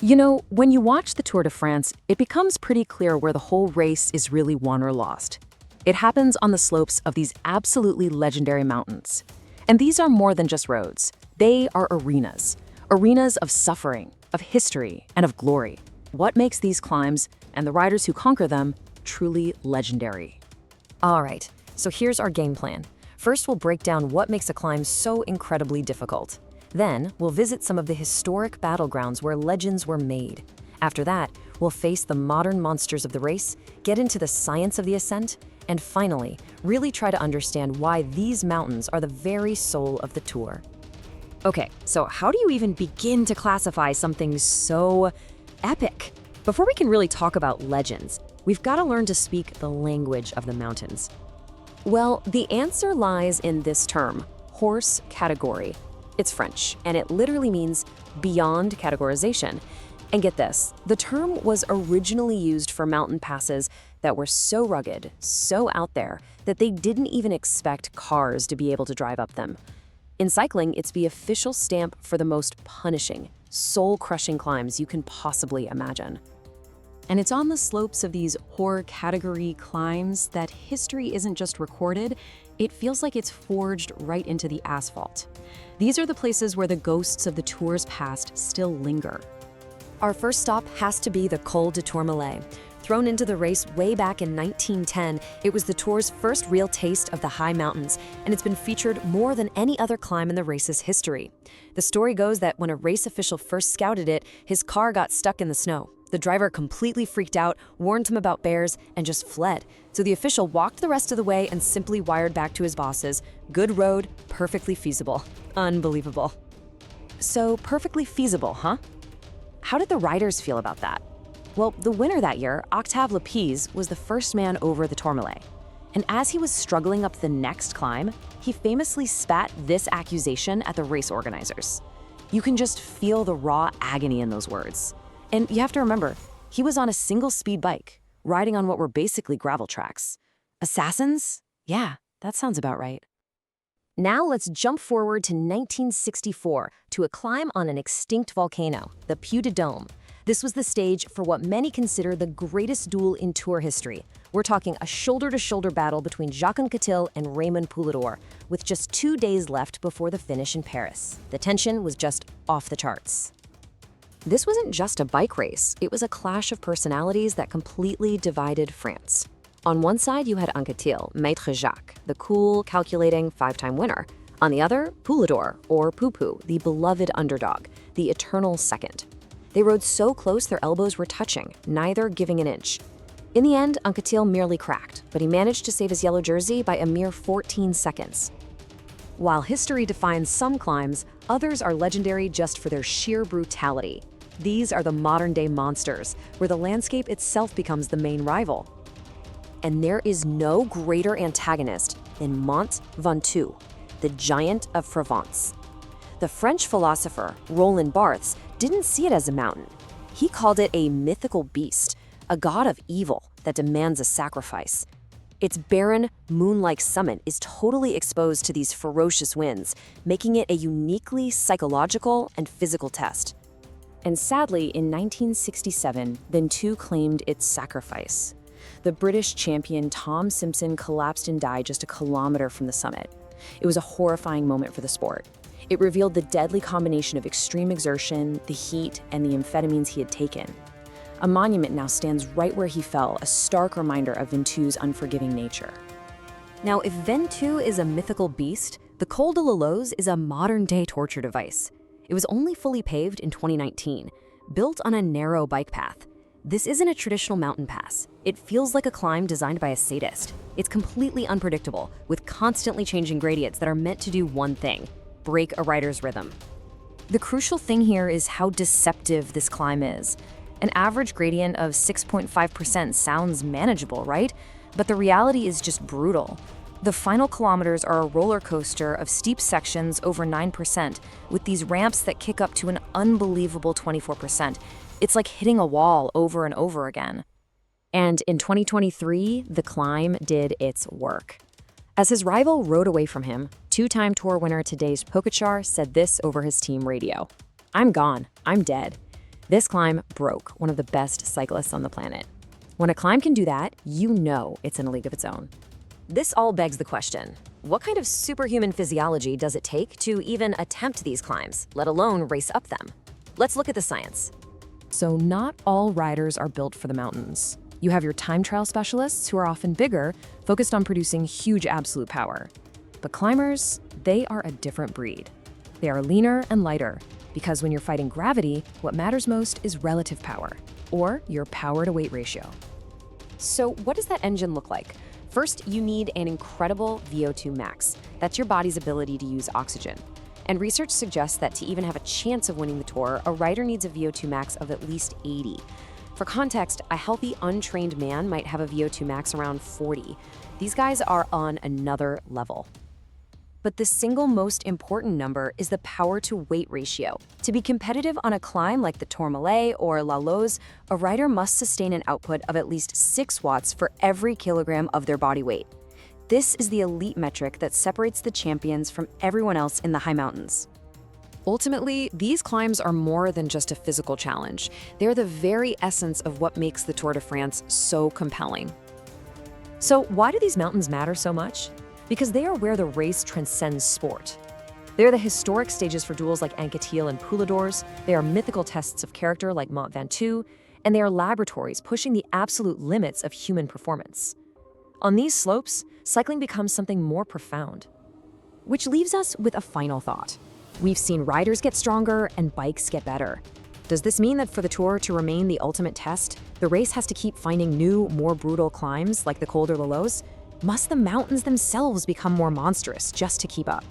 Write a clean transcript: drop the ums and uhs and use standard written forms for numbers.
You know, when you watch the Tour de France, it becomes pretty clear where the whole race is really won or lost. It happens on the slopes of these absolutely legendary mountains. And these are more than just roads. They are arenas. Arenas of suffering, of history, and of glory. What makes these climbs, and the riders who conquer them, truly legendary? All right, so here's our game plan. First, we'll break down what makes a climb so incredibly difficult. Then, we'll visit some of the historic battlegrounds where legends were made. After that, we'll face the modern monsters of the race, get into the science of the ascent, and finally, really try to understand why these mountains are the very soul of the Tour. Okay, so how do you even begin to classify something so epic? Before we can really talk about legends, we've got to learn to speak the language of the mountains. Well, the answer lies in this term, horse category. It's French, and it literally means beyond categorization. And get this, the term was originally used for mountain passes that were so rugged, so out there, that they didn't even expect cars to be able to drive up them. In cycling, it's the official stamp for the most punishing, soul-crushing climbs you can possibly imagine. And it's on the slopes of these horror category climbs that history isn't just recorded, it feels like it's forged right into the asphalt. These are the places where the ghosts of the Tour's past still linger. Our first stop has to be the Col de Tourmalet. Thrown into the race way back in 1910, it was the Tour's first real taste of the high mountains, and it's been featured more than any other climb in the race's history. The story goes that when a race official first scouted it, his car got stuck in the snow. The driver completely freaked out, warned him about bears, and just fled. So the official walked the rest of the way and simply wired back to his bosses, "Good road, perfectly feasible." Unbelievable. So perfectly feasible, huh? How did the riders feel about that? Well, the winner that year, Octave Lepise, was the first man over the Tourmalet. And as he was struggling up the next climb, he famously spat this accusation at the race organizers. You can just feel the raw agony in those words. And you have to remember, he was on a single speed bike, riding on what were basically gravel tracks. Assassins? Yeah, that sounds about right. Now let's jump forward to 1964 to a climb on an extinct volcano, the Puy de Dôme. This was the stage for what many consider the greatest duel in Tour history. We're talking a shoulder-to-shoulder battle between Jacques Anquetil and Raymond Poulidor, with just 2 days left before the finish in Paris. The tension was just off the charts. This wasn't just a bike race, it was a clash of personalities that completely divided France. On one side, you had Anquetil, Maître Jacques, the cool, calculating 5-time winner. On the other, Poulidor, or Poupou, the beloved underdog, the eternal second. They rode so close their elbows were touching, neither giving an inch. In the end, Anquetil merely cracked, but he managed to save his yellow jersey by a mere 14 seconds. While history defines some climbs, others are legendary just for their sheer brutality. These are the modern-day monsters, where the landscape itself becomes the main rival. And there is no greater antagonist than Mont Ventoux, the giant of Provence. The French philosopher Roland Barthes didn't see it as a mountain. He called it a mythical beast, a god of evil that demands a sacrifice. Its barren, moon-like summit is totally exposed to these ferocious winds, making it a uniquely psychological and physical test. And sadly, in 1967, Ventoux claimed its sacrifice. The British champion Tom Simpson collapsed and died just a kilometer from the summit. It was a horrifying moment for the sport. It revealed the deadly combination of extreme exertion, the heat, and the amphetamines he had taken. A monument now stands right where he fell, a stark reminder of Ventoux's unforgiving nature. Now, if Ventoux is a mythical beast, the Col de la Loze is a modern-day torture device. It was only fully paved in 2019, built on a narrow bike path. This isn't a traditional mountain pass. It feels like a climb designed by a sadist. It's completely unpredictable, with constantly changing gradients that are meant to do one thing: break a rider's rhythm. The crucial thing here is how deceptive this climb is. An average gradient of 6.5% sounds manageable, right? But the reality is just brutal. The final kilometers are a roller coaster of steep sections over 9%, with these ramps that kick up to an unbelievable 24%. It's like hitting a wall over and over again. And in 2023, the climb did its work. As his rival rode away from him, 2-time Tour winner Tadej Pogačar said this over his team radio: "I'm gone. I'm dead." This climb broke one of the best cyclists on the planet. When a climb can do that, you know it's in a league of its own. This all begs the question, what kind of superhuman physiology does it take to even attempt these climbs, let alone race up them? Let's look at the science. So not all riders are built for the mountains. You have your time trial specialists who are often bigger, focused on producing huge absolute power. But climbers, they are a different breed. They are leaner and lighter, because when you're fighting gravity, what matters most is relative power, or your power to weight ratio. So what does that engine look like? First, you need an incredible VO2 max. That's your body's ability to use oxygen. And research suggests that to even have a chance of winning the Tour, a rider needs a VO2 max of at least 80. For context, a healthy, untrained man might have a VO2 max around 40. These guys are on another level. But the single most important number is the power-to-weight ratio. To be competitive on a climb like the Tourmalet or La Loze, a rider must sustain an output of at least 6 watts for every kilogram of their body weight. This is the elite metric that separates the champions from everyone else in the high mountains. Ultimately, these climbs are more than just a physical challenge. They're the very essence of what makes the Tour de France so compelling. So why do these mountains matter so much? Because they are where the race transcends sport. They're the historic stages for duels like Anquetil and Pouladors, they are mythical tests of character like Mont Ventoux, and they are laboratories pushing the absolute limits of human performance. On these slopes, cycling becomes something more profound. Which leaves us with a final thought. We've seen riders get stronger and bikes get better. Does this mean that for the Tour to remain the ultimate test, the race has to keep finding new, more brutal climbs like the Col de la Loze? Must the mountains themselves become more monstrous just to keep up?